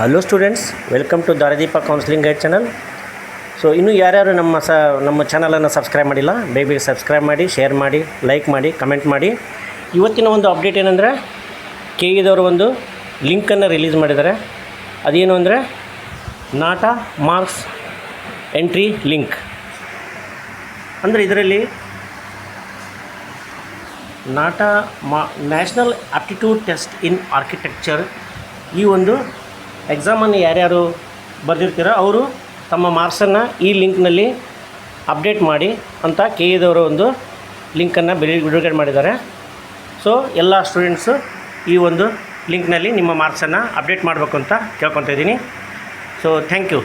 Hello students, welcome to Daradeepa counselling guide channel. So ಇನ್ನೂ ಯಾರ್ಯಾರು ನಮ್ಮ ಚಾನಲನ್ನು ಸಬ್ಸ್ಕ್ರೈಬ್ ಮಾಡಿಲ್ಲ, ಬೇಗ ಸಬ್ಸ್ಕ್ರೈಬ್ ಮಾಡಿ, ಶೇರ್ ಮಾಡಿ, ಲೈಕ್ ಮಾಡಿ, ಕಮೆಂಟ್ ಮಾಡಿ. ಇವತ್ತಿನ ಒಂದು ಅಪ್ಡೇಟ್ ಏನಂದರೆ, ಕೆ ಇದವರು ಒಂದು ಲಿಂಕನ್ನು ರಿಲೀಸ್ ಮಾಡಿದ್ದಾರೆ. ಅದೇನು ಅಂದರೆ ನಾಟಾ ಮಾರ್ಕ್ಸ್ ಎಂಟ್ರಿ ಲಿಂಕ್. ಅಂದರೆ ಇದರಲ್ಲಿ NATA national aptitude test in architecture ಈ ಒಂದು ಎಕ್ಸಾಮನ್ನು ಯಾರ್ಯಾರು ಬರೆದಿರ್ತೀರೋ ಅವರು ತಮ್ಮ ಮಾರ್ಕ್ಸನ್ನು ಈ ಲಿಂಕ್ನಲ್ಲಿ ಅಪ್ಡೇಟ್ ಮಾಡಿ ಅಂತ ಕೆ ಇದವರು ಒಂದು ಲಿಂಕನ್ನು ಬಿಡುಗಡೆ ಮಾಡಿದ್ದಾರೆ. ಸೊ ಎಲ್ಲ ಸ್ಟೂಡೆಂಟ್ಸು ಈ ಒಂದು ಲಿಂಕ್ನಲ್ಲಿ ನಿಮ್ಮ ಮಾರ್ಕ್ಸನ್ನು ಅಪ್ಡೇಟ್ ಮಾಡಬೇಕು ಅಂತ ಕೇಳ್ಕೊತಾ ಇದ್ದೀನಿ. So thank you.